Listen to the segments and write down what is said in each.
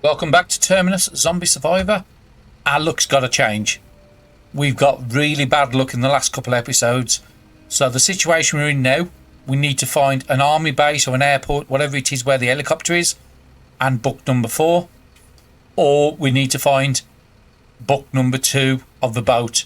Welcome back to Terminus, Zombie Survivor. Our luck's got to change. We've got really bad luck in the last couple of episodes. So the situation we're in now, we need to find an army base or an airport, whatever it is where the helicopter is, and book number 4. Or we need to find book number 2 of the boat.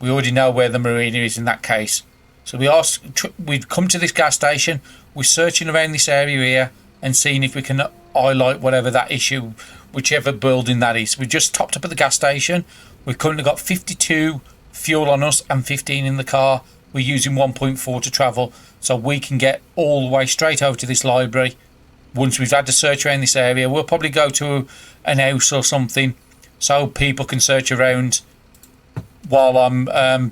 We already know where the marina is in that case. So we've come to this gas station. We're searching around this area here and seeing if we can highlight whatever that issue, whichever building that is. We just topped up at the gas station. We've currently got 52 fuel on us and 15 in the car. We're using 1.4 to travel, so we can get all the way straight over to this library. Once we've had to search around this area, we'll probably go to an house or something so people can search around while I'm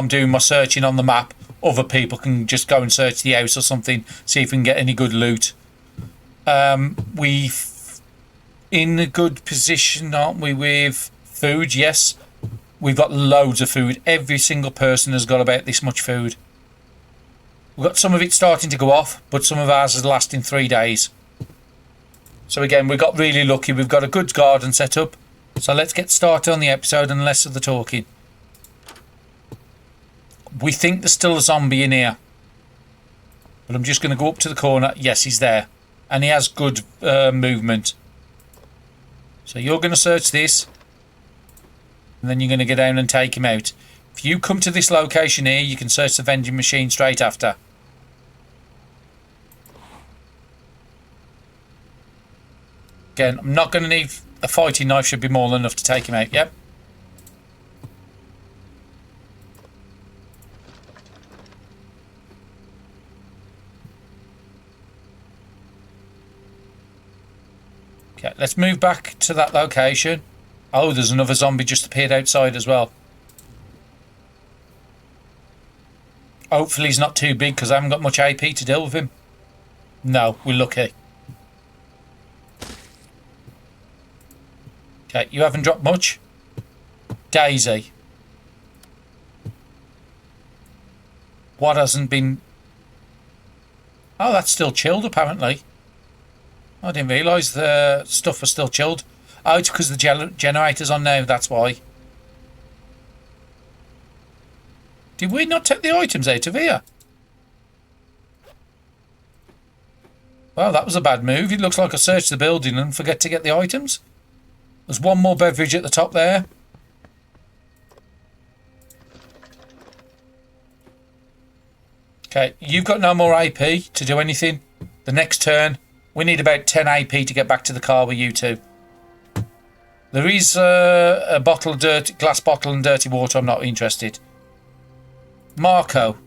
doing my searching on the map. Other people can just go and search the house or something, see if we can get any good loot. We're in a good position, aren't we, with food? Yes, we've got loads of food. Every single person has got about this much food. We've got some of it starting to go off, but some of ours is lasting 3 days. So again, we got really lucky. We've got a good garden set up. So let's get started on the episode and less of the talking. We think there's still a zombie in here, but I'm just going to go up to the corner. Yes, he's there, and he has good movement. So you're going to search this, and then you're going to go down and take him out. If you come to this location here, you can search the vending machine straight after. Again, I'm not going to need a fighting knife. Should be more than enough to take him out. Yep. Okay, let's move back to that location. Oh, there's another zombie just appeared outside as well. Hopefully he's not too big because I haven't got much AP to deal with him. No, we're lucky. Okay, you haven't dropped much. Daisy. What hasn't been... Oh, that's still chilled apparently. I didn't realise the stuff was still chilled. Oh, it's because the generator's on now, that's why. Did we not take the items out of here? Well, that was a bad move. It looks like I searched the building and forget to get the items. There's one more beverage at the top there. Okay, you've got no more AP to do anything. The next turn... We need about 10 AP to get back to the car with you two. There is a bottle of glass bottle and dirty water. I'm not interested. Marco,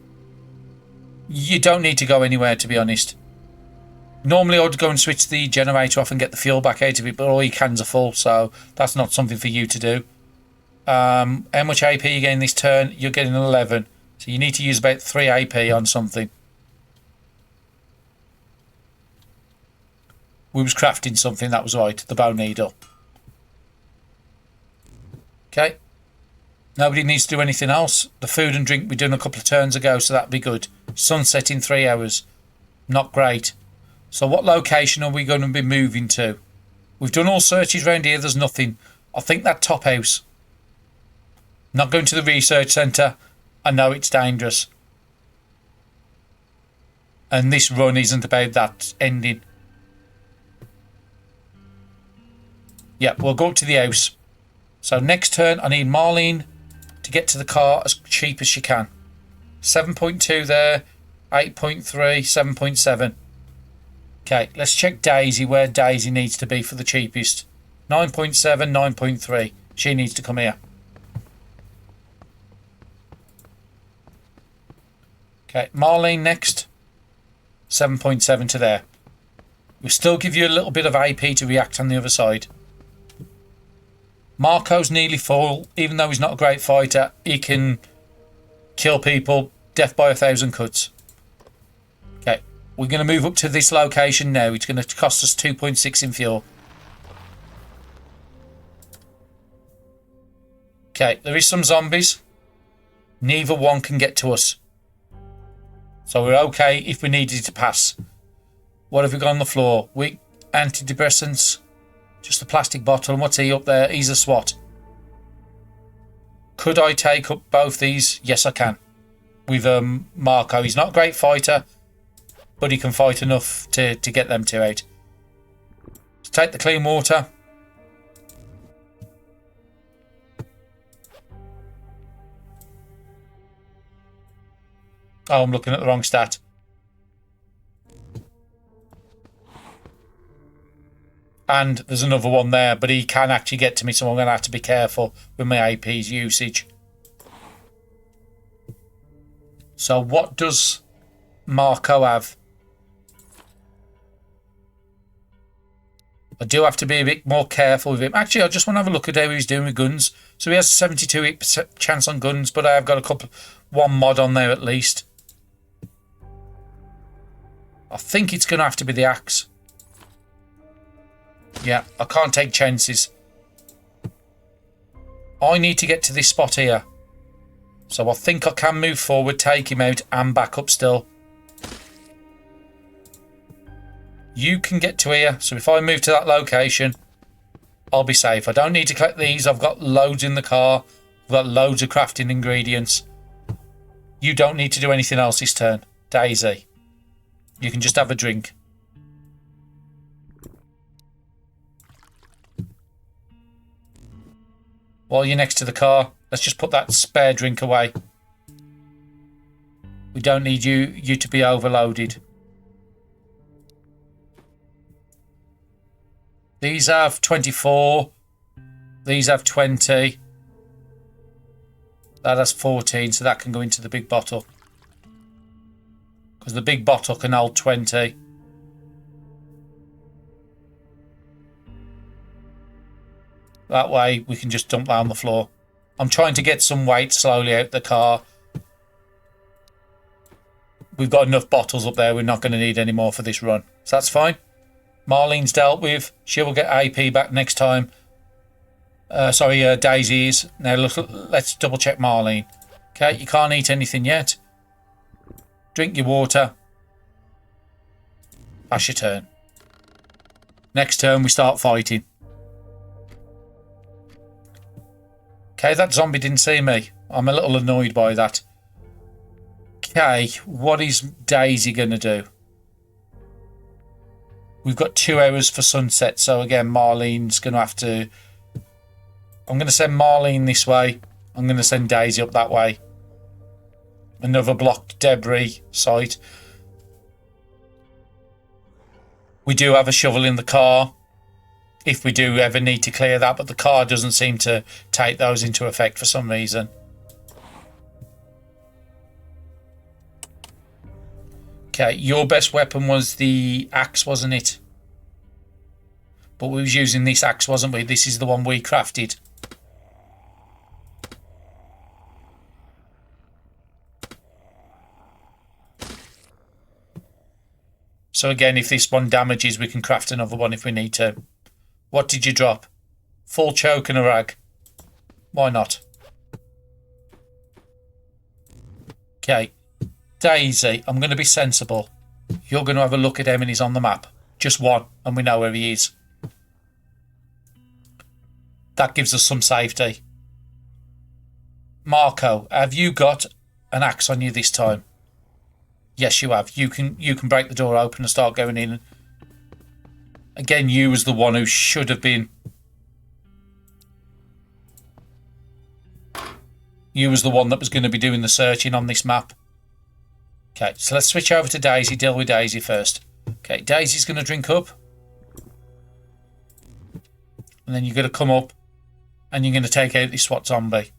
you don't need to go anywhere, to be honest. Normally I'd go and switch the generator off and get the fuel back out of it, but all your cans are full, so that's not something for you to do. How much AP you getting this turn? You're getting 11. So you need to use about 3 AP on something. We was crafting something, that was right. The bone needle. Okay. Nobody needs to do anything else. The food and drink we done a couple of turns ago, so that'd be good. Sunset in 3 hours. Not great. So what location are we going to be moving to? We've done all searches around here. There's nothing. I think that top house. Not going to the research centre. I know it's dangerous. And this run isn't about that ending. Yeah, we'll go up to the house. So next turn, I need Marlene to get to the car as cheap as she can. 7.2 there, 8.3, 7.7. Okay, let's check Daisy, where Daisy needs to be for the cheapest. 9.7, 9.3. She needs to come here. Okay, Marlene next. 7.7 to there. We'll still give you a little bit of AP to react on the other side. Marco's nearly full. Even though he's not a great fighter, he can kill people. Death by 1,000 cuts. Okay, we're going to move up to this location now. It's going to cost us 2.6 in fuel. Okay, there is some zombies. Neither one can get to us. So we're okay if we needed to pass. What have we got on the floor? Weak antidepressants. Just a plastic bottle. And what's he up there? He's a SWAT. Could I take up both these? Yes, I can. With Marco. He's not a great fighter, but he can fight enough to get them two out. Let's take the clean water. Oh, I'm looking at the wrong stat. And there's another one there, but he can actually get to me, so I'm going to have to be careful with my AP's usage. So what does Marco have? I do have to be a bit more careful with him. Actually, I just want to have a look at how he's doing with guns. So he has a 72% chance on guns, but I have got one mod on there at least. I think it's going to have to be the axe. Yeah, I can't take chances. I need to get to this spot here. So I think I can move forward, take him out and back up still. You can get to here. So if I move to that location, I'll be safe. I don't need to collect these. I've got loads in the car. I've got loads of crafting ingredients. You don't need to do anything else this turn. Daisy. You can just have a drink. While you're next to the car, let's just put that spare drink away. We don't need you to be overloaded. These have 24. These have 20. That has 14, so that can go into the big bottle. Because the big bottle can hold 20. That way we can just dump that on the floor. I'm trying to get some weight slowly out the car. We've got enough bottles up there. We're not going to need any more for this run. So that's fine. Marlene's dealt with. She will get AP back next time. Daisy is. Now look, let's double check Marlene. Okay, you can't eat anything yet. Drink your water. That's your turn. Next turn we start fighting. Okay, that zombie didn't see me. I'm a little annoyed by that. Okay, what is Daisy going to do? We've got 2 hours for sunset, so again, Marlene's going to have to... I'm going to send Marlene this way. I'm going to send Daisy up that way. Another blocked debris site. We do have a shovel in the car, if we do ever need to clear that, but the car doesn't seem to take those into effect for some reason. Okay, your best weapon was the axe, wasn't it? But we was using this axe, wasn't we? This is the one we crafted. So again, if this one damages, we can craft another one if we need to. What did you drop? Full choke and a rag. Why not? Okay. Daisy, I'm going to be sensible. You're going to have a look at him and he's on the map. Just one, and we know where he is. That gives us some safety. Marco, have you got an axe on you this time? Yes, you have. You can break the door open and start going in. Again, you was the one who should have been. You was the one that was going to be doing the searching on this map. Okay, so let's switch over to Daisy. Deal with Daisy first. Okay, Daisy's going to drink up. And then you're going to come up and you're going to take out this SWAT zombie.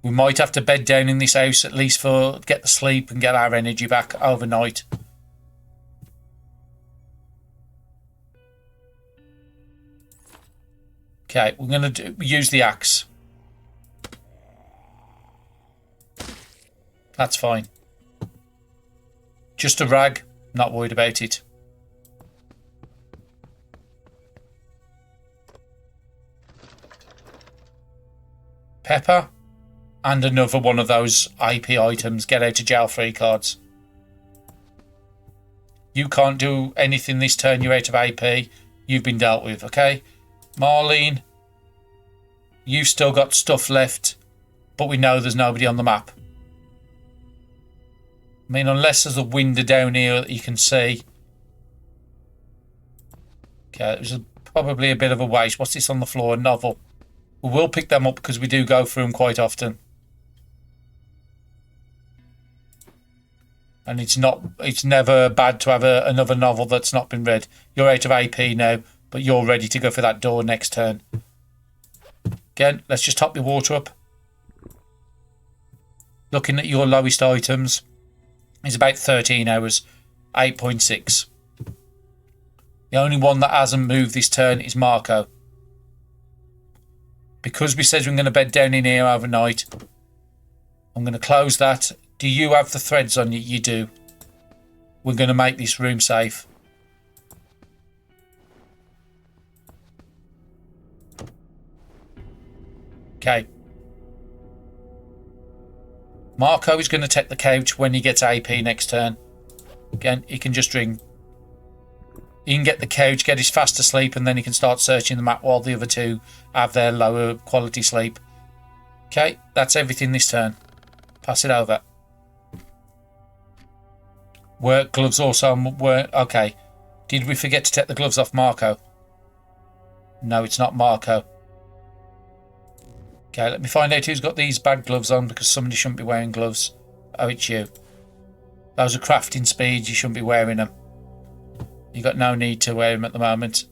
We might have to bed down in this house at least for get the sleep and get our energy back overnight. Okay, we're going to use the axe. That's fine. Just a rag. Not worried about it. Pepper And another one of those AP items, get out of jail free cards. You can't do anything this turn, you're out of AP. You've been dealt with, okay? Marlene, you've still got stuff left, but we know there's nobody on the map. I mean, unless there's a window down here that you can see. Okay, it was probably a bit of a waste. What's this on the floor? A novel. We will pick them up because we do go through them quite often. And it's never bad to have another novel that's not been read. You're out of AP now, but you're ready to go for that door next turn. Again, let's just top your water up. Looking at your lowest items, it's about 13 hours, 8.6. The only one that hasn't moved this turn is Marco. Because we said we're going to bed down in here overnight, I'm going to close that. Do you have the threads on you? You do. We're going to make this room safe. Okay. Marco is going to take the couch when he gets AP next turn. Again, he can just ring. He can get the couch, get his fast asleep, and then he can start searching the map while the other two have their lower quality sleep. Okay, that's everything this turn. Pass it over. Work gloves also weren't okay. Did we forget to take the gloves off Marco? No, it's not Marco. Okay, let me find out who's got these bad gloves on, because somebody shouldn't be wearing gloves. Oh, it's you. Those are crafting speeds, you shouldn't be wearing them. You've got no need to wear them at the moment.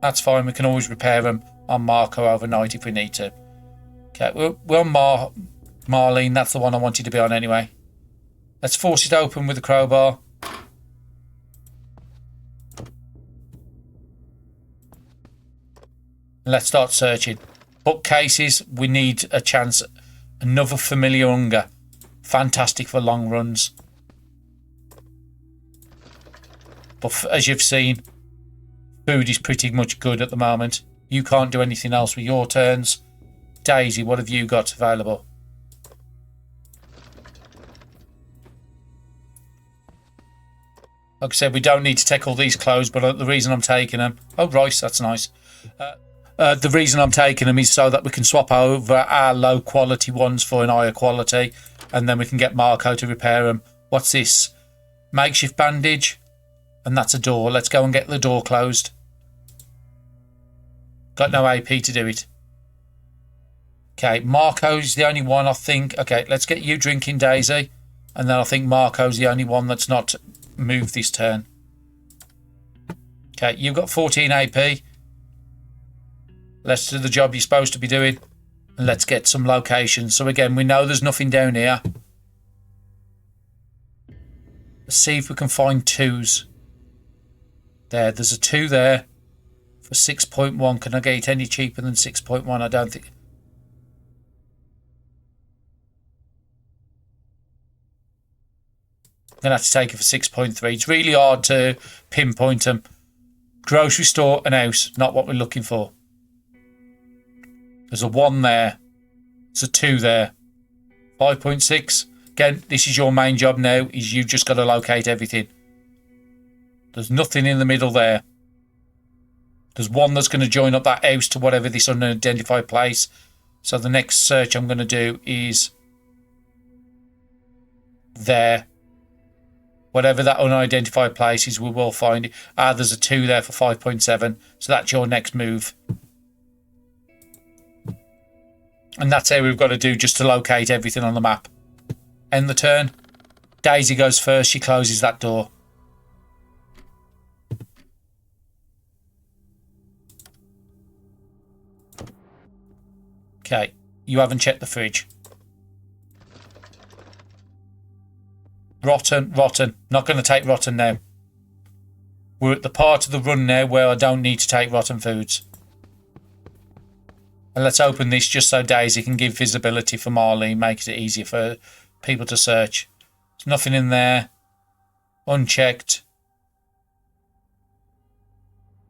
That's fine, we can always repair them on Marco overnight if we need to. Okay, we're on Marlene, that's the one I wanted to be on anyway. Let's force it open with the crowbar. And let's start searching. Bookcases, we need a chance. Another familiar hunger. Fantastic for long runs. But as you've seen, food is pretty much good at the moment. You can't do anything else with your turns. Daisy, what have you got available? Like I said, we don't need to take all these clothes, but the reason I'm taking them... Oh, rice, that's nice. The reason I'm taking them is so that we can swap over our low quality ones for an higher quality, and then we can get Marco to repair them. What's this? Makeshift bandage, and that's a door. Let's go and get the door closed. Got no AP to do it. Okay, Marco's the only one I think... Okay, let's get you drinking, Daisy, and then I think Marco's the only one that's not moved this turn. Okay, you've got 14 AP. Let's do the job you're supposed to be doing. And let's get some locations. So again, we know there's nothing down here. Let's see if we can find twos. There's a 2 there for 6.1. Can I get it any cheaper than 6.1? I don't think. I'm going to have to take it for 6.3. It's really hard to pinpoint them. Grocery store and house, not what we're looking for. There's a 1 there. There's a 2 there. 5.6. Again, this is your main job now, is you've just got to locate everything. There's nothing in the middle there. There's 1 that's going to join up that house to whatever this unidentified place. So the next search I'm going to do is there. Whatever that unidentified place is, we will find it. There's a 2 there for 5.7. So that's your next move. And that's how we've got to do just to locate everything on the map. End the turn. Daisy goes first. She closes that door. Okay. You haven't checked the fridge. Rotten. Not going to take rotten now. We're at the part of the run now where I don't need to take rotten foods. And let's open this just so Daisy can give visibility for Marlene, makes it easier for people to search. There's nothing in there. Unchecked.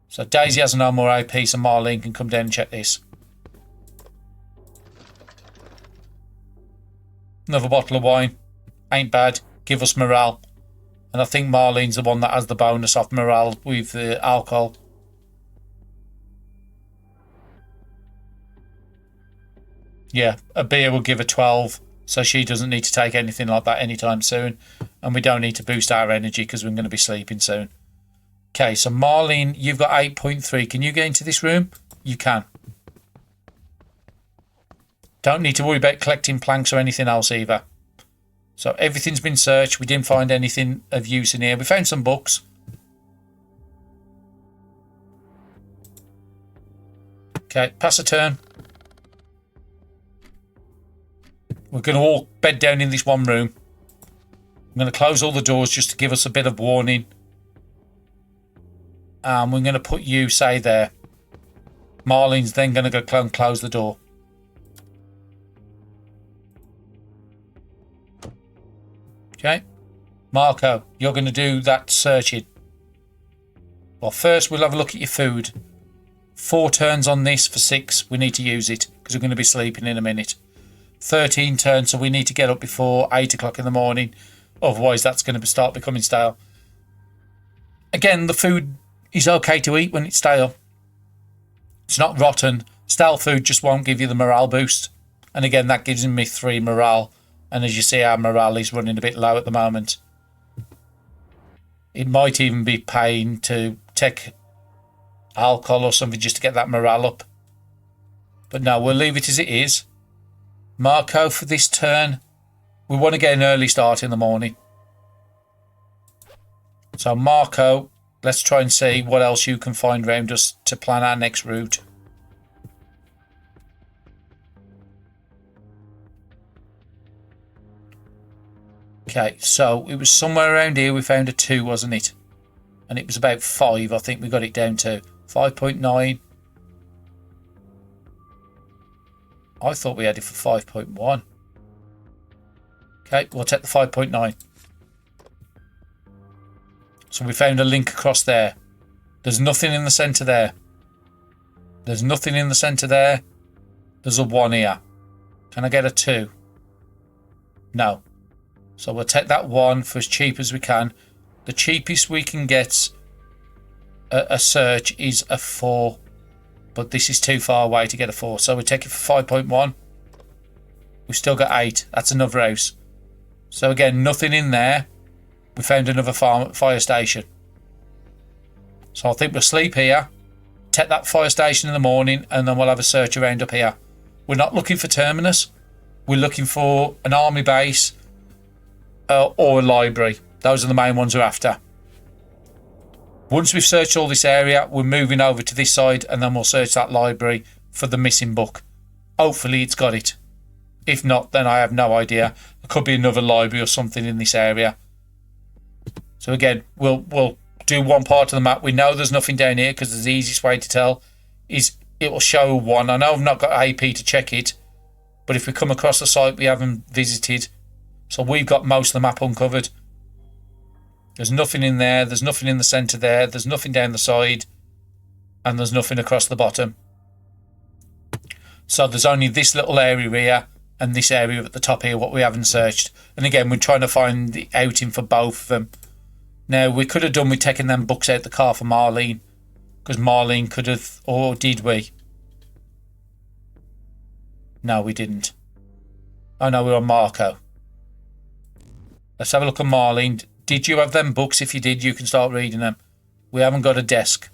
So Daisy has no more AP, so Marlene can come down and check this. Another bottle of wine. Ain't bad. Give us morale. And I think Marlene's the one that has the bonus off morale with the alcohol. Yeah, a beer will give her 12. So she doesn't need to take anything like that anytime soon. And we don't need to boost our energy because we're going to be sleeping soon. Okay, so Marlene, you've got 8.3. Can you get into this room? You can. Don't need to worry about collecting planks or anything else either. So everything's been searched. We didn't find anything of use in here. We found some books. Okay, pass a turn. We're going to all bed down in this one room. I'm going to close all the doors just to give us a bit of warning. And we're going to put you, say, there. Marlene's then going to go and close the door. Okay. Marco, you're going to do that searching. Well, first we'll have a look at your food. 4 turns on this for 6. We need to use it because we're going to be sleeping in a minute. 13 turns, so we need to get up before 8 o'clock in the morning. Otherwise, that's going to start becoming stale. Again, the food is okay to eat when it's stale. It's not rotten. Stale food just won't give you the morale boost. And again, that gives me 3 morale. And as you see, our morale is running a bit low at the moment. It might even be paying to take alcohol or something just to get that morale up. But no, we'll leave it as it is. Marco, for this turn, we want to get an early start in the morning. So Marco, let's try and see what else you can find around us to plan our next route. Okay, so it was somewhere around here we found a 2, wasn't it? And it was about 5, I think we got it down to. 5.9. I thought we had it for 5.1. Okay, we'll take the 5.9. So we found a link across there. There's nothing in the centre there. There's nothing in the centre there. There's a 1 here. Can I get a 2? No. So we'll take that 1 for as cheap as we can. The cheapest we can get a search is a 4. But this is too far away to get a 4. So we'll take it for 5.1. We've still got 8. That's another house. So again, nothing in there. We found another fire station. So I think we'll sleep here. Take that fire station in the morning. And then we'll have a search around up here. We're not looking for Terminus. We're looking for an army base. Or a library. Those are the main ones we're after. Once we've searched all this area, we're moving over to this side and then we'll search that library for the missing book. Hopefully it's got it. If not, then I have no idea. There could be another library or something in this area. So again, we'll do one part of the map. We know there's nothing down here because the easiest way to tell is it will show 1. I know I've not got AP to check it, but if we come across a site we haven't visited, so we've got most of the map uncovered. There's nothing in there. There's nothing in the centre there. There's nothing down the side. And there's nothing across the bottom. So there's only this little area here and this area at the top here, what we haven't searched. And again, we're trying to find the outing for both of them. Now, we could have done with taking them books out the car for Marlene. Because Marlene could have... Or did we? No, we didn't. Oh, no, we're on Marco. Let's have a look at Marlene. Did you have them books? If you did, you can start reading them. We haven't got a desk.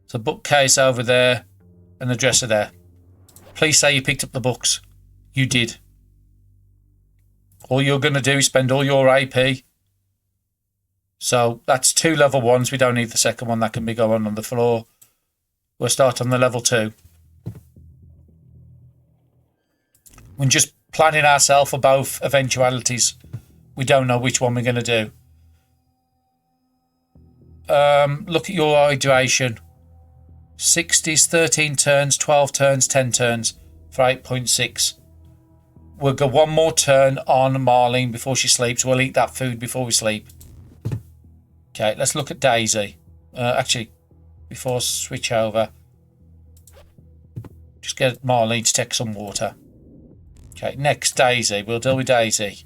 It's a bookcase over there and a dresser there. Please say you picked up the books. You did. All you're going to do is spend all your AP. So that's 2 level 1s. We don't need the second one. That can be going on the floor. We'll start on the level 2. We're just planning ourselves for both eventualities. We don't know which one we're going to do. Look at your hydration. 60s, 13 turns, 12 turns, 10 turns for 8.6. We'll go 1 more turn on Marlene before she sleeps. We'll eat that food before we sleep. Okay, let's look at Daisy. Actually, before I switch over, Just get Marlene to take some water. Okay, next, Daisy. We'll deal with Daisy.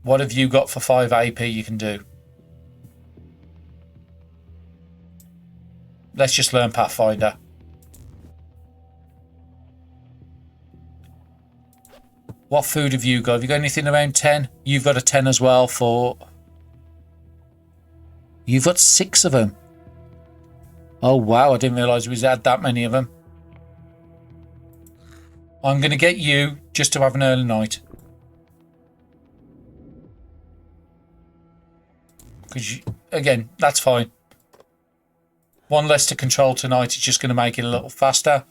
What have you got for 5 AP you can do? Let's just learn Pathfinder. What food have you got? Have you got anything around 10? You've got a 10 as well for... You've got 6 of them. Oh, wow. I didn't realise we had that many of them. I'm going to get you just to have an early night. Because, again, that's fine. One less to control tonight is just going to make it a little faster.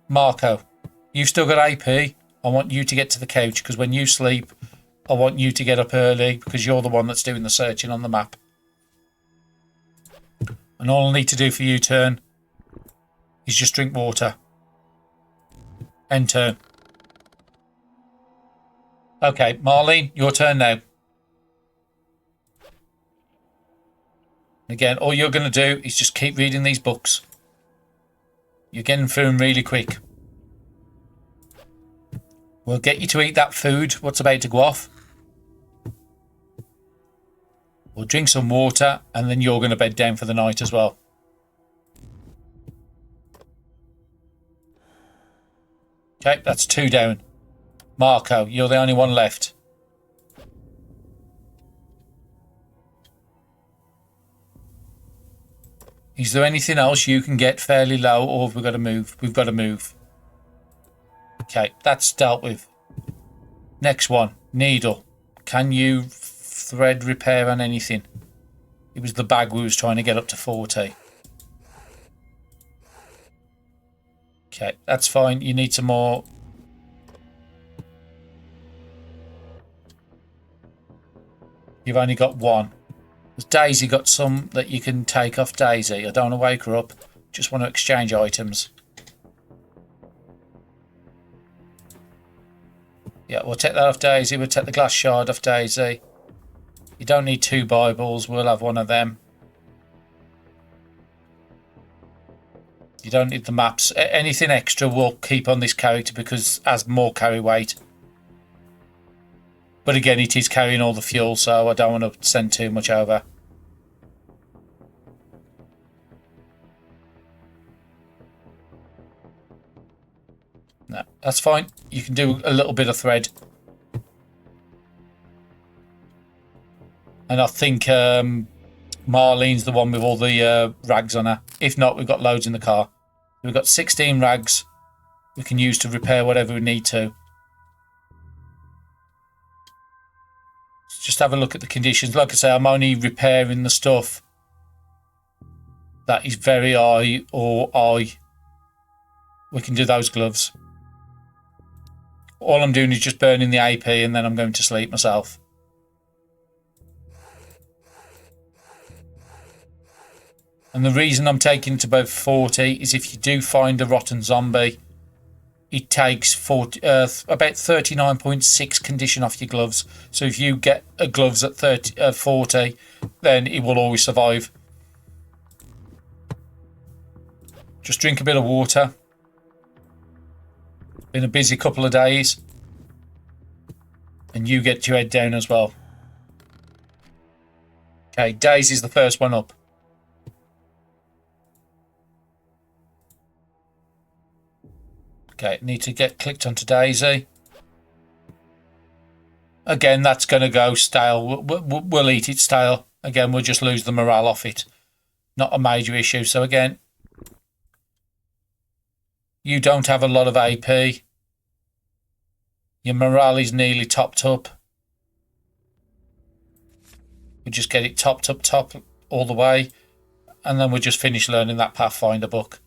Marco, you've still got AP. I want you to get to the couch because when you sleep, I want you to get up early because you're the one that's doing the searching on the map. And all I need to do for you, turn, is just drink water. End turn. Okay, Marlene, your turn now. Again, all you're going to do is just keep reading these books. You're getting through them really quick. We'll get you to eat that food. What's about to go off? We'll drink some water and then you're going to bed down for the night as well. Okay, that's 2 down. Marco, you're the only one left. Is there anything else you can get fairly low or have we got to move? We've got to move. Okay, that's dealt with. Next one, needle. Can you thread repair on anything? It was the bag we was trying to get up to 40. Okay, that's fine. You need some more. You've only got 1. Has Daisy got some that you can take off Daisy? I don't want to wake her up. Just want to exchange items. Yeah, we'll take that off Daisy. We'll take the glass shard off Daisy. You don't need 2 Bibles. We'll have one of them. You don't need the maps. Anything extra we'll keep on this character because it has more carry weight. But again, it is carrying all the fuel, so I don't want to send too much over. No, that's fine. You can do a little bit of thread. And I think Marlene's the one with all the rags on her. If not, we've got loads in the car. We've got 16 rags we can use to repair whatever we need to. Just have a look at the conditions. Like I say, I'm only repairing the stuff that is very high or high. We can do those gloves. All I'm doing is just burning the AP and then I'm going to sleep myself. And the reason I'm taking to about 40 is if you do find a rotten zombie, it takes about 39.6 condition off your gloves. So if you get gloves at 40, then it will always survive. Just drink a bit of water. Been a busy couple of days. And you get your head down as well. Okay, Daisy's the first one up. Okay, need to get clicked onto Daisy. Again, that's going to go stale. We'll eat it stale. Again, we'll just lose the morale off it. Not a major issue. So again, you don't have a lot of AP. Your morale is nearly topped up. We just get it topped up top all the way. And then we'll just finish learning that Pathfinder book.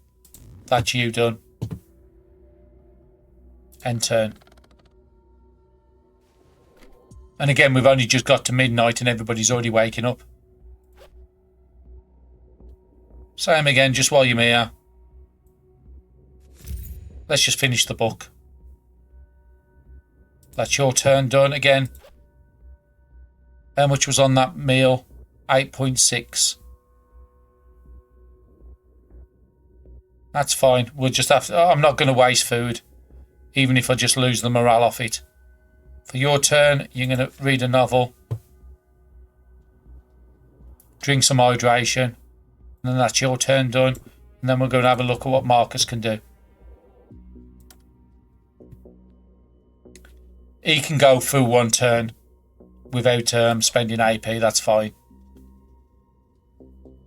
That's you done. End turn. And again, we've only just got to midnight and everybody's already waking up. Same again, just while you're here. Let's just finish the book. That's your turn done again. How much was on that meal? 8.6. That's fine. We'll just have to... I'm not going to waste food, even if I just lose the morale off it. For your turn, you're going to read a novel. Drink some hydration. And then that's your turn done. And then we're going to have a look at what Marcus can do. He can go through one turn without spending AP. That's fine.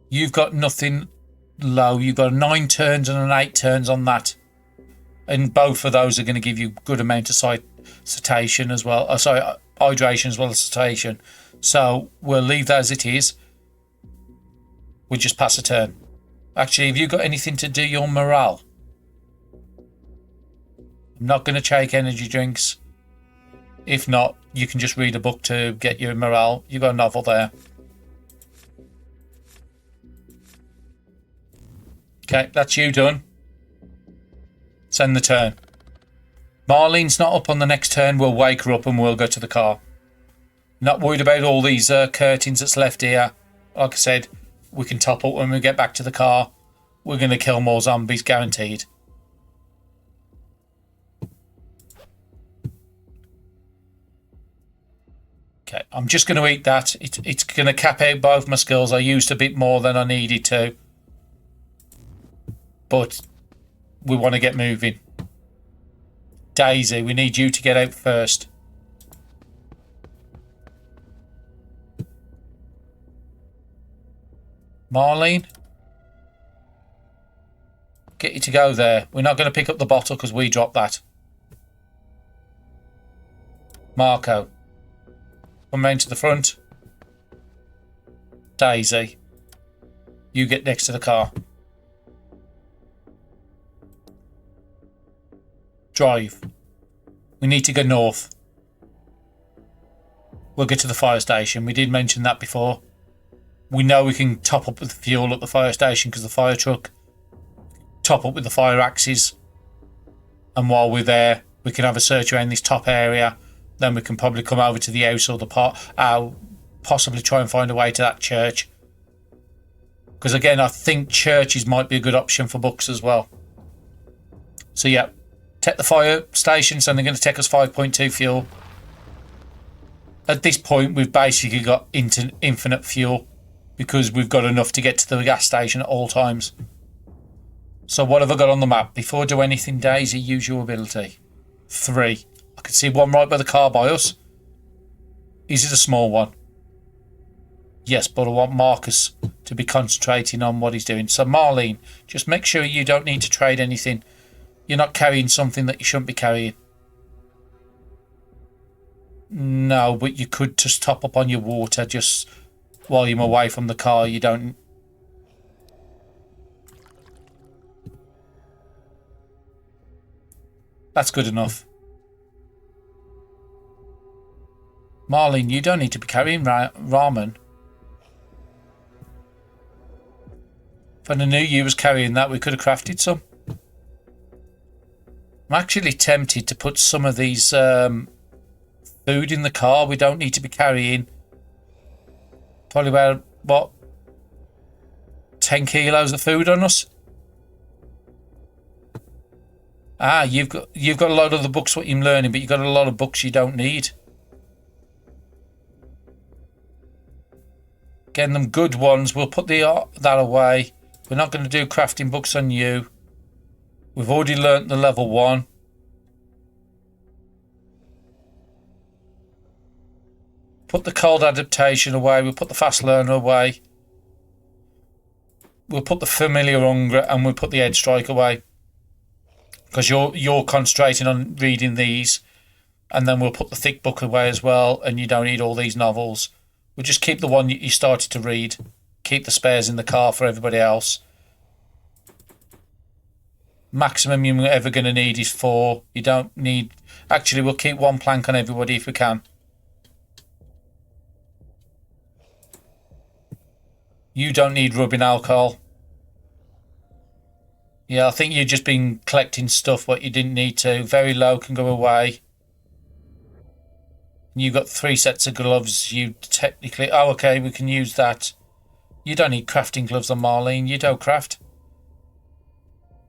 You've got nothing low. You've got 9 turns and an 8 turns on that. And both of those are going to give you a good amount of citation as well. Hydration as well as citation. So we'll leave that as it is. We'll just pass a turn. Actually, have you got anything to do your morale? I'm not going to take energy drinks. If not, you can just read a book to get your morale. You've got a novel there. Okay, that's you done. Send the turn. Marlene's not up on the next turn. We'll wake her up and we'll go to the car. Not worried about all these curtains that's left here. Like I said, we can top up when we get back to the car. We're going to kill more zombies, guaranteed. Okay, I'm just going to eat that. It's going to cap out both my skills. I used a bit more than I needed to. But we want to get moving. Daisy, we need you to get out first. Marlene, get you to go there. We're not going to pick up the bottle because we dropped that. Marco, come round to the front. Daisy, you get next to the car. Drive. We need to go north. We'll get to the fire station. We did mention that before. We know we can top up with fuel at the fire station because the fire truck. Top up with the fire axes. And while we're there, we can have a search around this top area. Then we can probably come over to the house or the pot. Possibly try and find a way to that church. Because again, I think churches might be a good option for books as well. So yeah. Take the fire station, so they're going to take us 5.2 fuel. At this point, we've basically got infinite fuel because we've got enough to get to the gas station at all times. So what have I got on the map? Before I do anything, Daisy, use your ability. 3. I can see one right by the car by us. Is it a small one? Yes, but I want Marcus to be concentrating on what he's doing. So Marlene, just make sure you don't need to trade anything. You're not carrying something that you shouldn't be carrying. No, but you could just top up on your water just while you're away from the car. You don't... That's good enough. Marlene, you don't need to be carrying ramen. If I knew you was carrying that, we could have crafted some. I'm actually tempted to put some of these food in the car. We don't need to be carrying probably about, what, 10 kilos of food on us? You've got a lot of the books what you're learning, but you've got a lot of books you don't need. Getting them good ones. We'll put that away. We're not going to do crafting books on you. We've already learnt the level 1. Put the cold adaptation away. We'll put the fast learner away. We'll put the familiar hunger and we'll put the edge strike away. Because you're concentrating on reading these. And then we'll put the thick book away as well. And you don't need all these novels. We'll just keep the one you started to read. Keep the spares in the car for everybody else. Maximum you're ever going to need is 4. You don't need... Actually, we'll keep 1 plank on everybody if we can. You don't need rubbing alcohol. Yeah, I think you've just been collecting stuff what you didn't need to. Very low can go away. You've got 3 sets of gloves. You technically... Oh, okay, we can use that. You don't need crafting gloves on Marlene. You don't craft.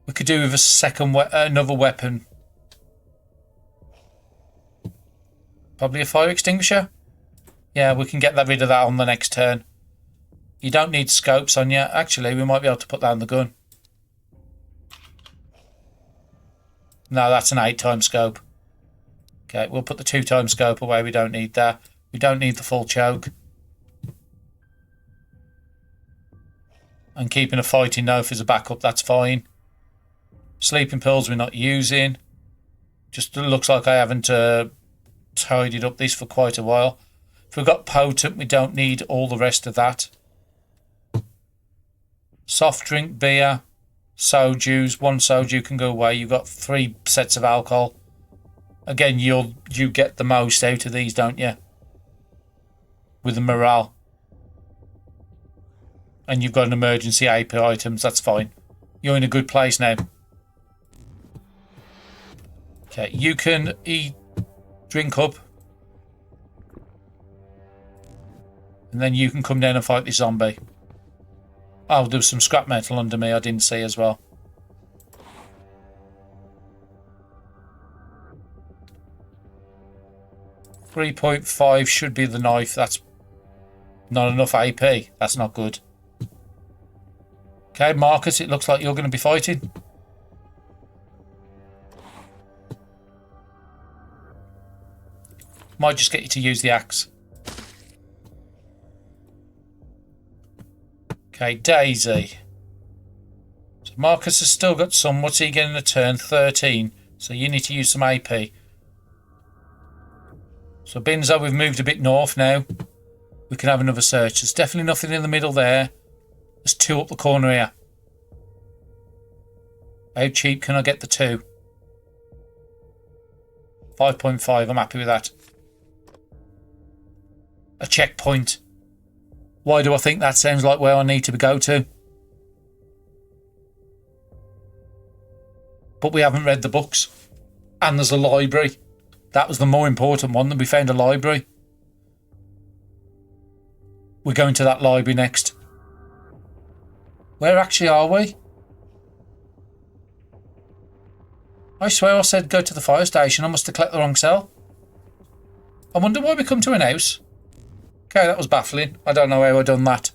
We could do with a second another weapon. Probably a fire extinguisher. Yeah, we can get rid of that on the next turn. You don't need scopes on you. Actually, we might be able to put that on the gun. No, that's an 8-time scope. Okay, we'll put the 2-time scope away. We don't need that. We don't need the full choke. And keeping a fighting knife as a backup, that's fine. Sleeping pills we're not using. Just looks like I haven't tidied up this for quite a while. If we've got potent, we don't need all the rest of that. Soft drink, beer, sojus. 1 soju can go away. You've got 3 sets of alcohol. Again, you get the most out of these, don't you? With the morale. And you've got an emergency AP items. That's fine. You're in a good place now. Okay, you can drink up. And then you can come down and fight this zombie. Oh, there was some scrap metal under me I didn't see as well. .5 should be the knife. That's not enough AP. That's not good. Okay, Marcus, it looks like you're going to be fighting. Might just get you to use the axe. Okay, Daisy. So Marcus has still got some. What's he getting a turn? 13. So you need to use some AP. So Binzo, we've moved a bit north now. We can have another search. There's definitely nothing in the middle there. There's 2 up the corner here. How cheap can I get the 2? 5.5. I'm happy with that. A checkpoint. Why do I think that sounds like where I need to go to? But we haven't read the books. And there's a library. That was the more important one, that we found a library. We're going to that library next. Where actually are we? I swear I said go to the fire station. I must have clicked the wrong cell. I wonder why we come to an house. Okay, that was baffling. I don't know how I done that.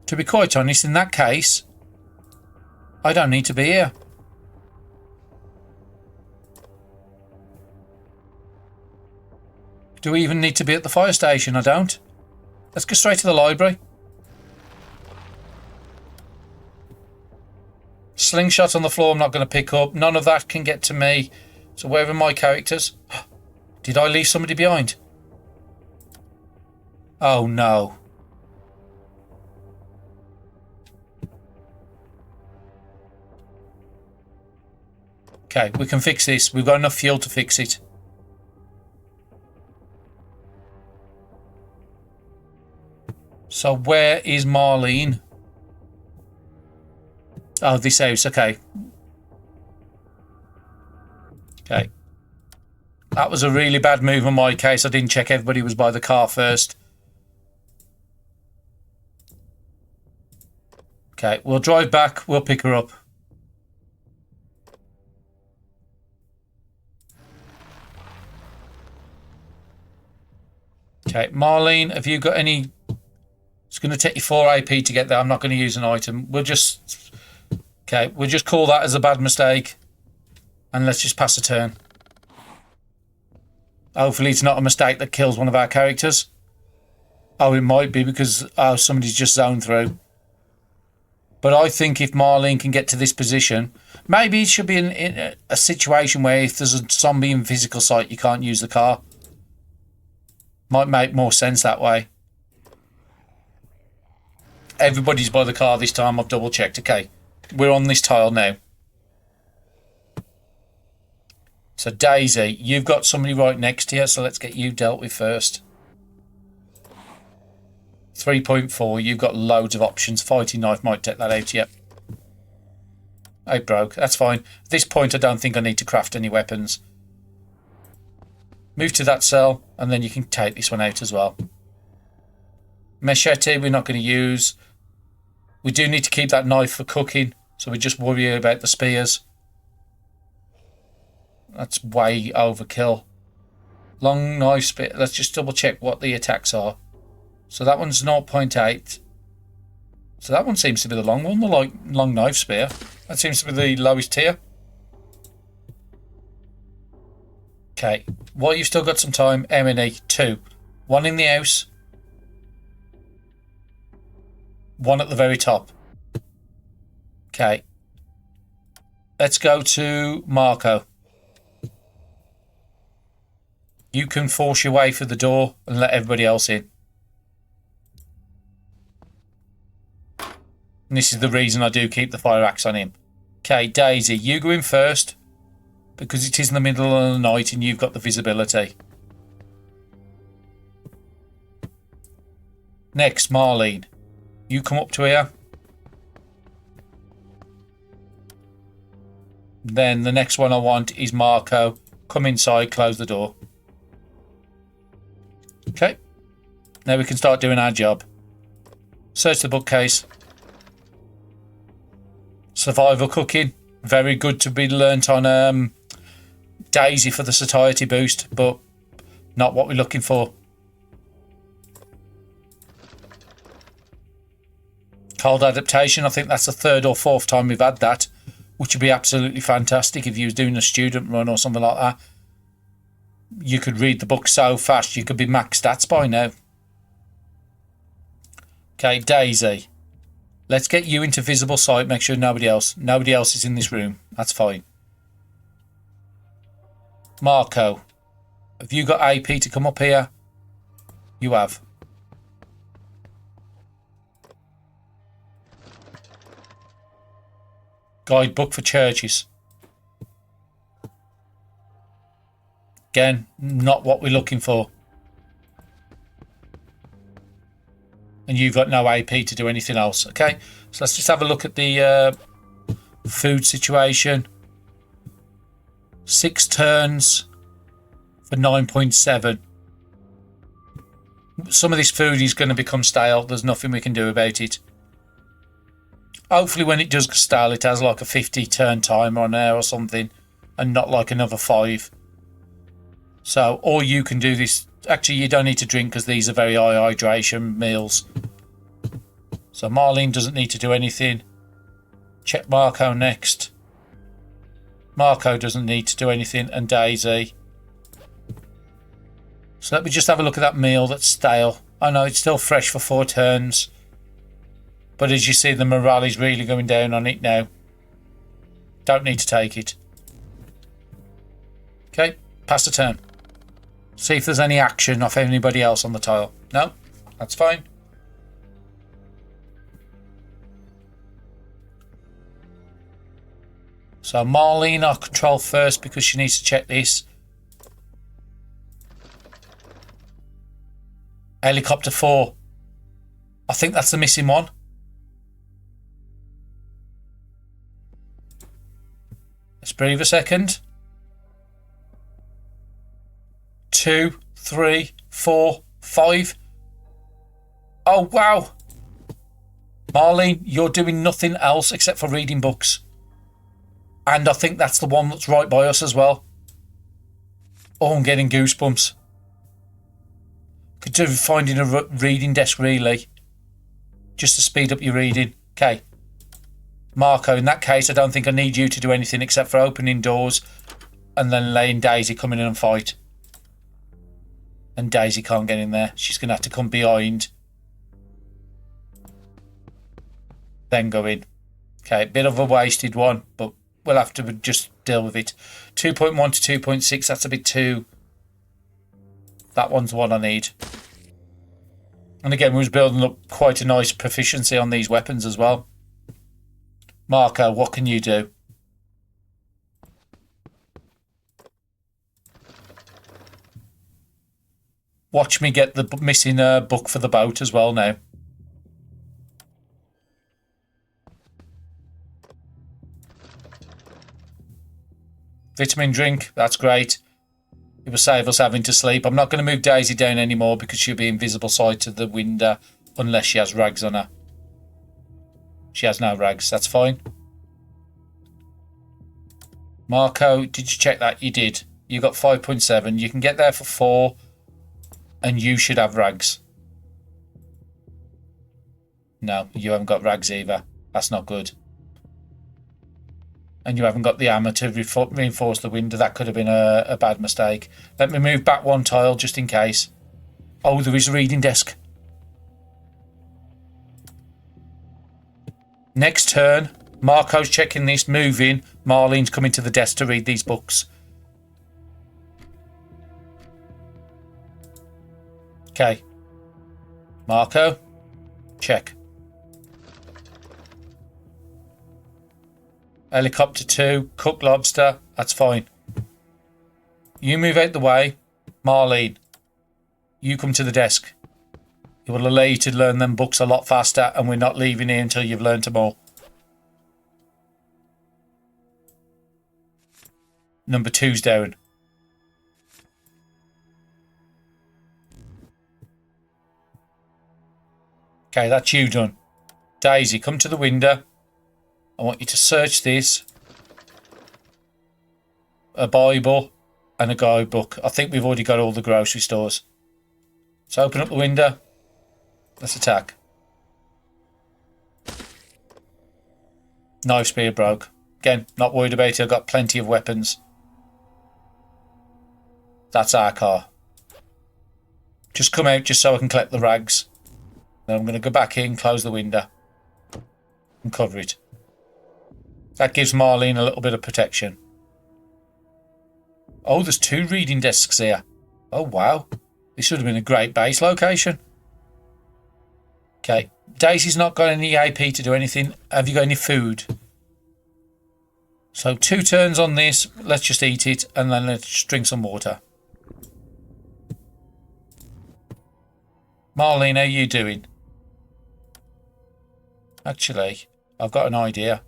To be quite honest, in that case, I don't need to be here. Do we even need to be at the fire station? I don't. Let's go straight to the library. Slingshot on the floor I'm not going to pick up. None of that can get to me. So where are my characters? Did I leave somebody behind? Oh no. Okay, we can fix this. We've got enough fuel to fix it. So where is Marlene? Oh, this house. Okay. Okay. That was a really bad move in my case. I didn't check everybody was by the car first. Okay, we'll drive back. We'll pick her up. Okay, Marlene, have you got any... It's going to take you 4 AP to get there. I'm not going to use an item. We'll just... Okay, we'll just call that as a bad mistake. And let's just pass a turn. Hopefully it's not a mistake that kills one of our characters. Oh, it might be because somebody's just zoned through. But I think if Marlene can get to this position... Maybe it should be in a situation where if there's a zombie in physical sight, you can't use the car. Might make more sense that way. Everybody's by the car this time. I've double checked. Okay, we're on this tile now. So Daisy, you've got somebody right next to you, so let's get you dealt with first. 3.4, you've got loads of options. Fighting knife might take that out, yep. It broke, that's fine. At this point I don't think I need to craft any weapons. Move to that cell, and then you can take this one out as well. Machete we're not going to use. We do need to keep that knife for cooking, so we just worry about the spears. That's way overkill. Long knife spear. Let's just double check what the attacks are. So that one's 0.8. So that one seems to be the long one, the long knife spear. That seems to be the lowest tier. Okay, while you've still got some time, M&E 2. One in the house. One at the very top. Okay. Let's go to Marco. You can force your way through the door and let everybody else in. And this is the reason I do keep the fire axe on him. Okay, Daisy, you go in first. Because it is in the middle of the night and you've got the visibility. Next, Marlene. You come up to here. Then the next one I want is Marco. Come inside, close the door. Okay. Now we can start doing our job. Search the bookcase. Survival cooking. Very good to be learnt on Daisy for the satiety boost, but not what we're looking for. Cold adaptation, I think that's the 3rd or 4th time we've had that, which would be absolutely fantastic if you was doing a student run or something like that. You could read the book so fast you could be max stats by now. Okay, Daisy. Let's get you into visible sight, make sure nobody else is in this room. That's fine. Marco. Have you got AP to come up here? You have. Guidebook for churches. Again, not what we're looking for. And you've got no AP to do anything else. Okay, so let's just have a look at the food situation. 6 turns for 9.7. Some of this food is going to become stale. There's nothing we can do about it. Hopefully when it does stale, it has like a 50 turn timer on there or something, and not like another 5. So, or you can do this. Actually, you don't need to drink because these are very high hydration meals. So Marlene doesn't need to do anything. Check Marco next. Marco doesn't need to do anything, and Daisy. So let me just have a look at that meal that's stale. I know it's still fresh for 4 turns. But as you see, the morale is really going down on it now. Don't need to take it. Okay, pass the turn. See if there's any action off anybody else on the tile. No, that's fine. So Marlene I'll control first because she needs to check this. Helicopter 4. I think that's the missing one. Let's breathe a second. 2, 3, 4, 5. Oh, wow. Marlene, you're doing nothing else except for reading books. And I think that's the one that's right by us as well. Oh, I'm getting goosebumps. Could do finding a reading desk, really. Just to speed up your reading. Okay. Marco, in that case, I don't think I need you to do anything except for opening doors and then letting Daisy come in and fight. And Daisy can't get in there. She's going to have to come behind. Then go in. Okay, bit of a wasted one, but we'll have to just deal with it. 2.1 to 2.6, that's a bit too... That one's the one I need. And again, we was building up quite a nice proficiency on these weapons as well. Marco, what can you do? Watch me get the missing book for the boat as well now. Vitamin drink, that's great. It will save us having to sleep. I'm not going to move Daisy down anymore because she'll be in visible sight of the window Unless she has rags on her. She has no rags, that's fine. Marco, did you check that? You did. You got 5.7. You can get there for 4. And you should have rags. No, you haven't got rags either. That's not good. And you haven't got the armour to reinforce the window. That could have been a bad mistake. Let me move back one tile just in case. Oh, there is a reading desk. Next turn, Marco's checking this, moving. Marlene's coming to the desk to read these books. Okay. Marco, check. Helicopter 2, cooked lobster, that's fine. You move out the way. Marlene, you come to the desk. It will allow you to learn them books a lot faster, and we're not leaving here until you've learned them all. Number 2's down. Okay, that's you done. Daisy, come to the window. I want you to search this. A Bible and a guidebook. I think we've already got all the grocery stores. So open up the window. Let's attack. Knife spear broke. Again, not worried about it. I've got plenty of weapons. That's our car. Just come out just so I can collect the rags. Then I'm going to go back in, close the window. And cover it. That gives Marlene a little bit of protection. Oh, there's 2 reading desks here. Oh, wow. This would have been a great base location. Okay. Daisy's not got any AP to do anything. Have you got any food? So 2 turns on this. Let's just eat it and then let's just drink some water. Marlene, how are you doing? Actually, I've got an idea.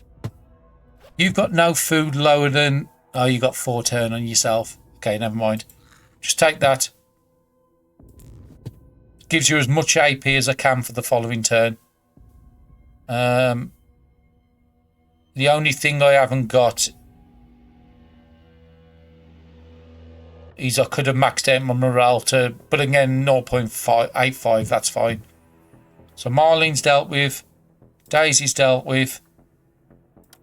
You've got no food lower than... Oh, you got 4 turn on yourself. Okay, never mind. Just take that. Gives you as much AP as I can for the following turn. The only thing I haven't got is I could have maxed out my morale to... But again, 0.85, that's fine. So Marlene's dealt with. Daisy's dealt with.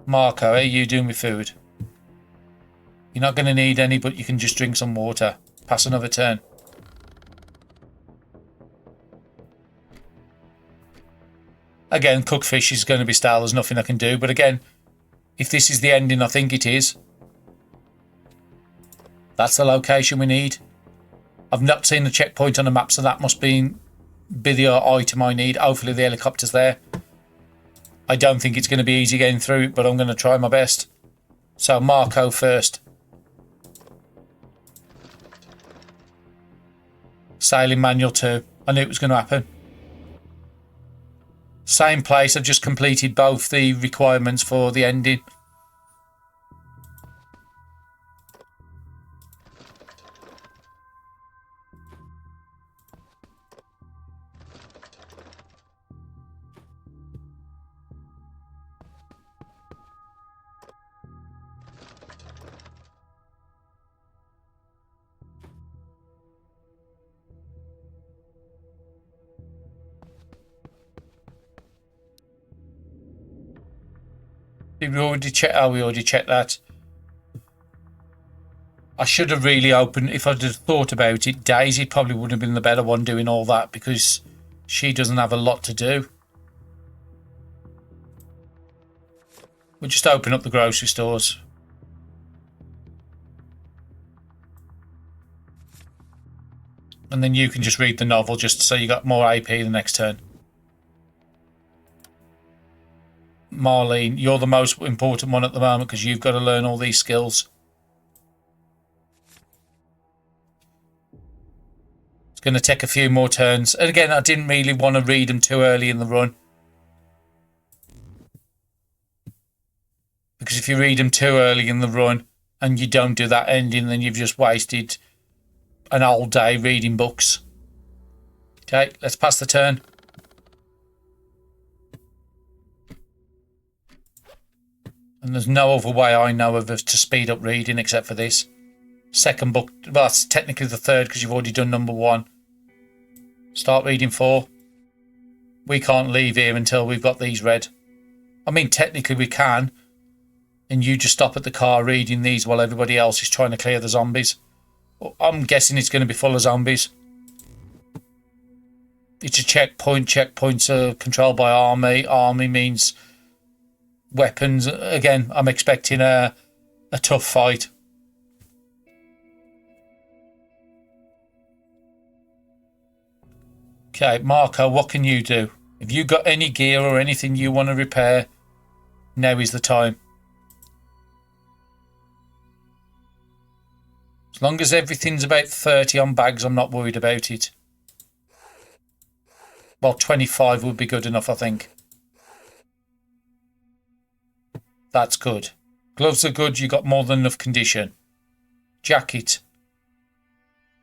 Marco, how are you doing with food? You're not going to need any, but you can just drink some water. Pass another turn. Again, cooked fish is going to be stale. There's nothing I can do. But again, if this is the ending, I think it is. That's the location we need. I've not seen the checkpoint on the map, so that must be the item I need. Hopefully the helicopter's there. I don't think it's going to be easy getting through it, but I'm going to try my best. So Marco first. Sailing manual 2. I knew it was going to happen. Same place. I've just completed both the requirements for the ending. Did we already check? Oh, we already checked that. I should have really opened, if I'd have thought about it, Daisy probably would have been the better one doing all that because she doesn't have a lot to do. We'll just open up the grocery stores. And then you can just read the novel just so you got more AP the next turn. Marlene, you're the most important one at the moment because you've got to learn all these skills. It's going to take a few more turns. And again, I didn't really want to read them too early in the run. Because if you read them too early in the run and you don't do that ending, then you've just wasted an whole day reading books. Okay, let's pass the turn. And there's no other way I know of to speed up reading except for this. Second book, well, that's technically the third because you've already done number 1. Start reading 4. We can't leave here until we've got these read. I mean, technically we can. And you just stop at the car reading these while everybody else is trying to clear the zombies. I'm guessing it's going to be full of zombies. It's a checkpoint. Checkpoints are controlled by army. Army means weapons. Again, I'm expecting a tough fight. Okay, Marco, what can you do? If you got any gear or anything you want to repair, now is the time. As long as everything's about 30 on bags, I'm not worried about it. Well, 25 would be good enough, I think. That's good. Gloves are good. You got more than enough condition. Jacket.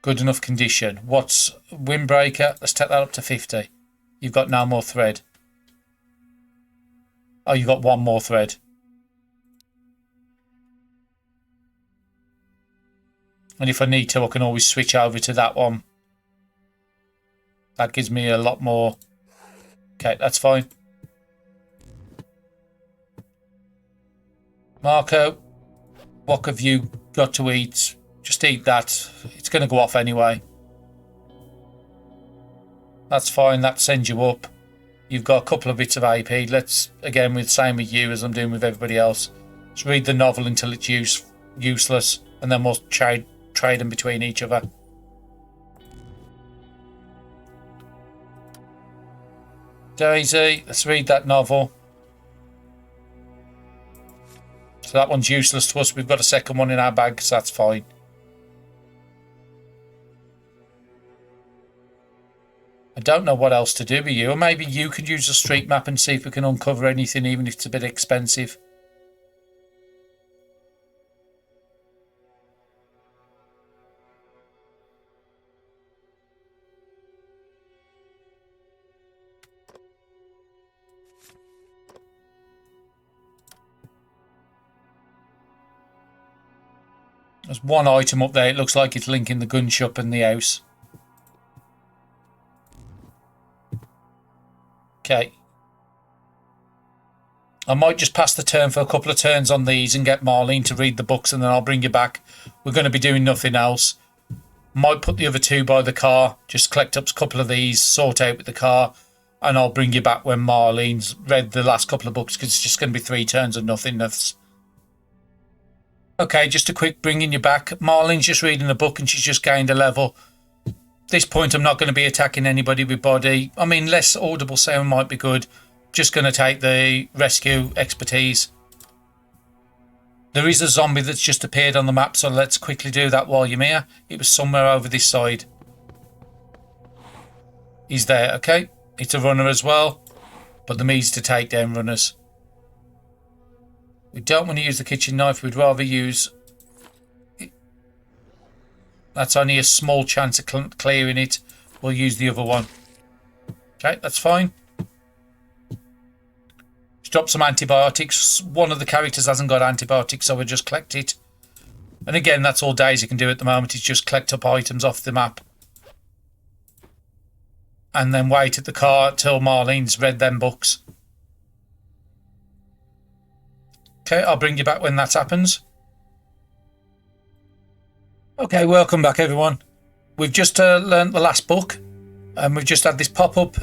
Good enough condition. What's windbreaker? Let's take that up to 50. You've got no more thread. Oh, you got 1 more thread. And if I need to, I can always switch over to that one. That gives me a lot more. Okay, that's fine. Marco, what have you got to eat? Just eat that. It's going to go off anyway. That's fine. That sends you up. You've got a couple of bits of AP. Let's, again, with the same with you as I'm doing with everybody else. Let's read the novel until it's useless. And then we'll trade them between each other. Daisy, let's read that novel. So that one's useless to us. We've got a second one in our bag, so that's fine. I don't know what else to do with you. Or maybe you could use a street map and see if we can uncover anything, even if it's a bit expensive. There's one item up there. It looks like it's linking the gun shop and the house. Okay. I might just pass the turn for a couple of turns on these and get Marlene to read the books, and then I'll bring you back. We're going to be doing nothing else. Might put the other 2 by the car. Just collect up a couple of these, sort out with the car, and I'll bring you back when Marlene's read the last couple of books, because it's just going to be 3 turns of nothingness. Okay, just a quick bringing you back. Marlene's just reading a book and she's just gained a level. At this point, I'm not going to be attacking anybody with body. I mean, less audible sound might be good. Just going to take the rescue expertise. There is a zombie that's just appeared on the map, so let's quickly do that while you're here. It was somewhere over this side. He's there, okay. It's a runner as well, but the means to take down runners. We don't want to use the kitchen knife. We'd rather use... That's only a small chance of clearing it. We'll use the other one. Okay, that's fine. Let's drop some antibiotics. One of the characters hasn't got antibiotics, so we'll just collect it. And again, that's all Daisy can do at the moment, is just collect up items off the map. And then wait at the car till Marlene's read them books. Okay, I'll bring you back when that happens. Okay, welcome back everyone. We've just learnt the last book, and we've just had this pop-up.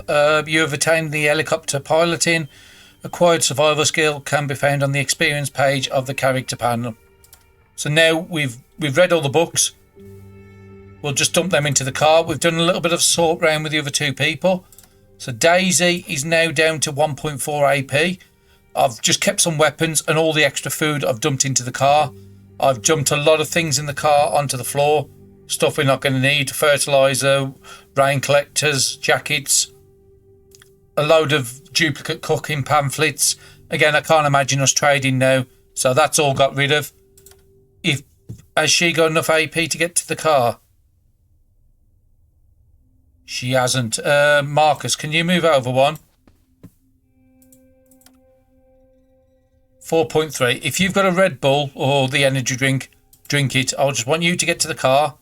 You have attained the helicopter piloting. Acquired survival skill can be found on the experience page of the character panel. So now we've read all the books. We'll just dump them into the car. We've done a little bit of sort round with the other 2 people. So Daisy is now down to 1.4 AP. I've just kept some weapons, and all the extra food I've dumped into the car. I've dumped a lot of things in the car onto the floor. Stuff we're not going to need. Fertiliser, rain collectors, jackets. A load of duplicate cooking pamphlets. Again, I can't imagine us trading now. So that's all got rid of. Has she got enough AP to get to the car? She hasn't. Marcus, can you move over one? 4.3. If you've got a Red Bull or the energy drink, drink it. I just want you to get to the car.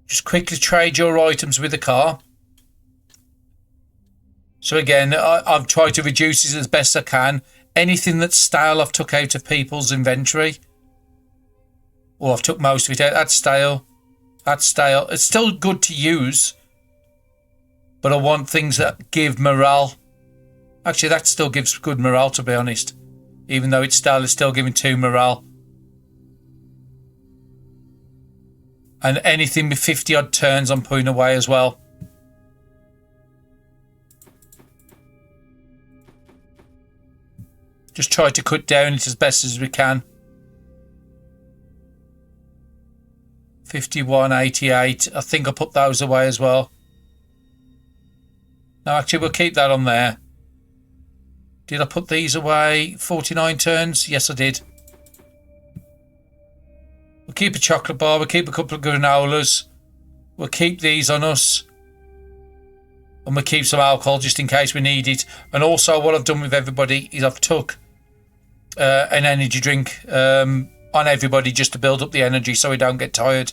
Just quickly trade your items with the car. So again, I've tried to reduce it as best I can. Anything that's stale I've took out of people's inventory. Or I've took most of it out. That's stale. That's stale. It's still good to use. But I want things that give morale. Actually, that still gives good morale, to be honest. Even though it's stale, it's still giving 2 morale. And anything with 50 odd turns I'm putting away as well. Just try to cut down it as best as we can. 51, 88. I think I put those away as well. No, actually, we'll keep that on there. Did I put these away? 49 turns? Yes, I did. We'll keep a chocolate bar. We'll keep a couple of granolas. We'll keep these on us. And we'll keep some alcohol just in case we need it. And also what I've done with everybody is I've took an energy drink on everybody just to build up the energy so we don't get tired.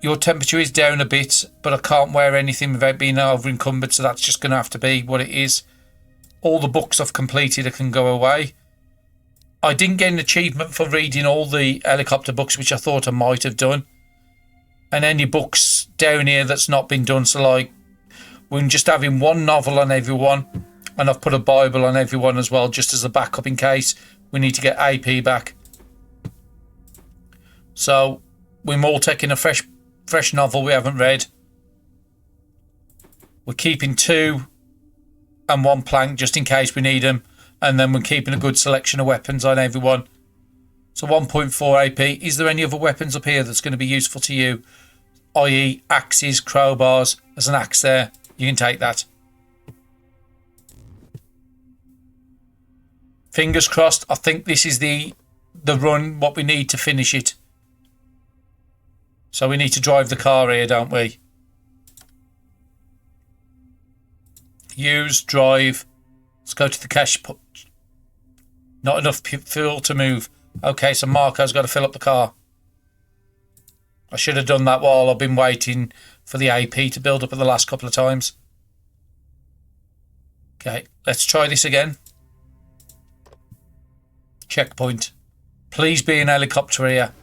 Your temperature is down a bit, but I can't wear anything without being over encumbered, so that's just going to have to be what it is. All the books I've completed I can go away. I didn't get an achievement for reading all the helicopter books, which I thought I might have done. And any books down here that's not been done, so like we're just having one novel on everyone, and I've put a Bible on everyone as well, just as a backup in case we need to get AP back. So we're all taking a fresh novel we haven't read. We're keeping 2 and 1 plank just in case we need them. And then we're keeping a good selection of weapons on everyone. So 1.4 AP. Is there any other weapons up here that's going to be useful to you? I.e. axes, crowbars. There's an axe there. You can take that. Fingers crossed. I think this is the run, what we need to finish it. So we need to drive the car here, don't we? Use, drive. Let's go to the cash put. Not enough fuel to move. Okay, so Marco's got to fill up the car. I should have done that while I've been waiting for the AP to build up at the last couple of times. Okay, let's try this again. Checkpoint. Please be an helicopter here.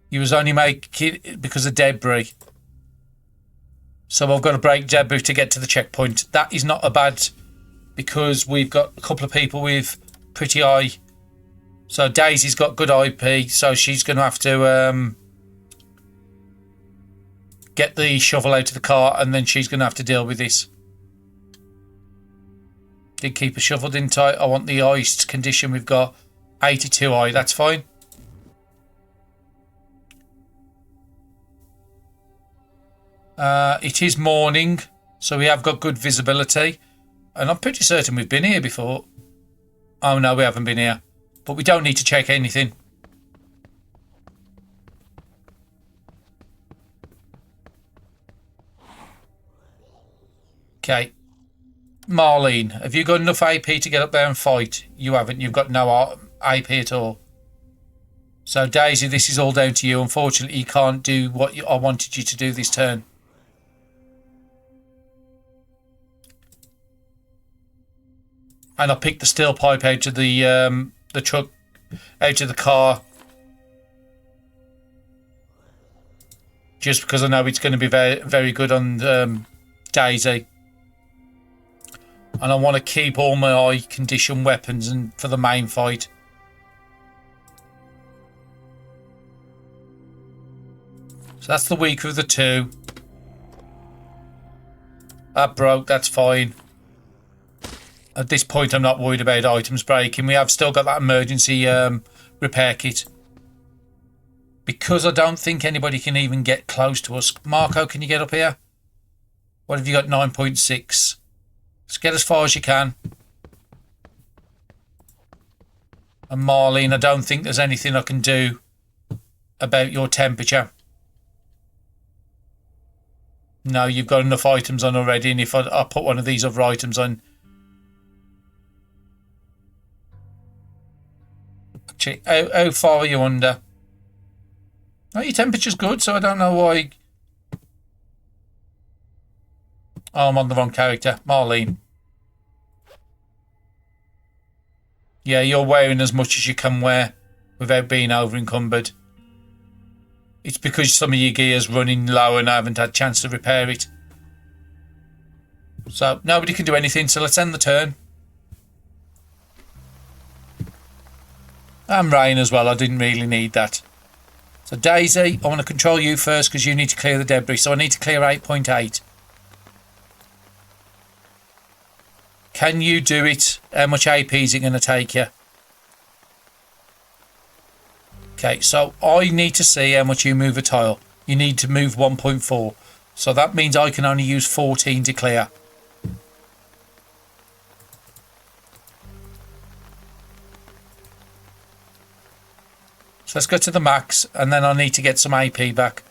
You was only making it because of debris. So I've got to break debris to get to the checkpoint. That is not a bad, because we've got a couple of people with pretty high. So Daisy's got good IP, so she's going to have to get the shovel out of the car, and then she's going to have to deal with this. Did keep a shovel, didn't I? I want the iced condition. We've got 82i. That's fine. It is morning, so we have got good visibility. And I'm pretty certain we've been here before. Oh no, we haven't been here. But we don't need to check anything. Okay. Marlene, have you got enough AP to get up there and fight? You haven't. You've got no AP at all. So Daisy, this is all down to you. Unfortunately, you can't do what I wanted you to do this turn. And I picked the steel pipe out of the truck, out of the car. Just because I know it's going to be very, very good on Daisy. And I want to keep all my eye condition weapons and for the main fight. So that's the weaker of the two. That broke, that's fine. At this point, I'm not worried about items breaking. We have still got that emergency repair kit. Because I don't think anybody can even get close to us. Marco, can you get up here? What have you got? 9.6. Let's get as far as you can. And Marlene, I don't think there's anything I can do about your temperature. No, you've got enough items on already, and if I put one of these other items on... Actually, how far are you under? Oh, your temperature's good, so I don't know why... Oh, I'm on the wrong character. Marlene. Yeah, you're wearing as much as you can wear without being over encumbered. It's because some of your gear's running low and I haven't had a chance to repair it. So, nobody can do anything, so let's end the turn. And rain as well, I didn't really need that. So Daisy, I want to control you first because you need to clear the debris. So I need to clear 8.8. Can you do it? How much AP is it going to take you? Okay, so I need to see how much you move a tile. You need to move 1.4. So that means I can only use 14 to clear. So let's go to the max, and then I need to get some AP back.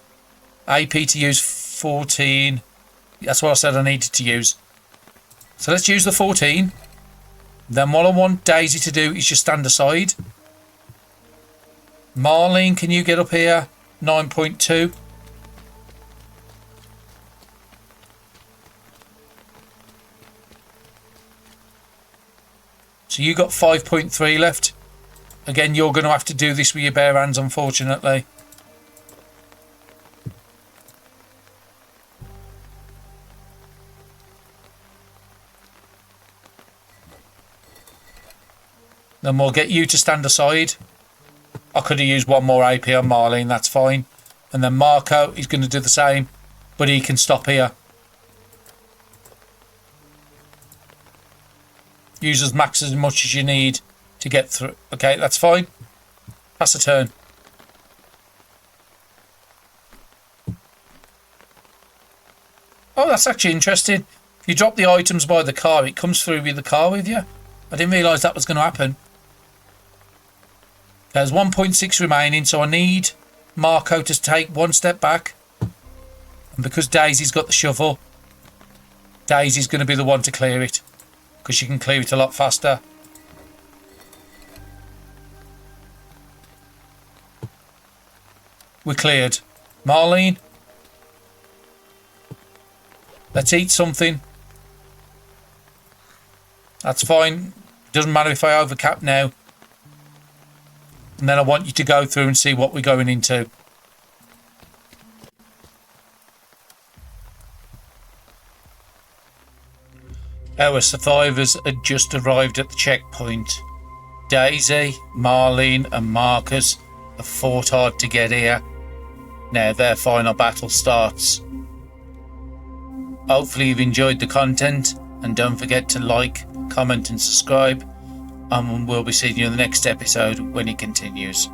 AP to use 14. That's what I said I needed to use. So let's use the 14. Then what I want Daisy to do is just stand aside. Marlene, can you get up here? 9.2. So you got 5.3 left. Again, you're going to have to do this with your bare hands, unfortunately. Then we'll get you to stand aside. I could have used one more AP on Marlene, that's fine. And then Marco is going to do the same, but he can stop here. Use as max as much as you need to get through. Okay, that's fine. Pass a turn. Oh, that's actually interesting. If you drop the items by the car, it comes through with the car with you. I didn't realise that was going to happen. There's 1.6 remaining, so I need Marco to take one step back. And because Daisy's got the shovel, Daisy's going to be the one to clear it. Because she can clear it a lot faster. We're cleared. Marlene, let's eat something. That's fine. Doesn't matter if I overcap now. And then I want you to go through and see what we're going into. Our survivors had just arrived at the checkpoint. Daisy, Marlene and Marcus have fought hard to get here. Now their final battle starts. Hopefully you've enjoyed the content, and don't forget to like, comment and subscribe, and we'll be seeing you in the next episode when it continues.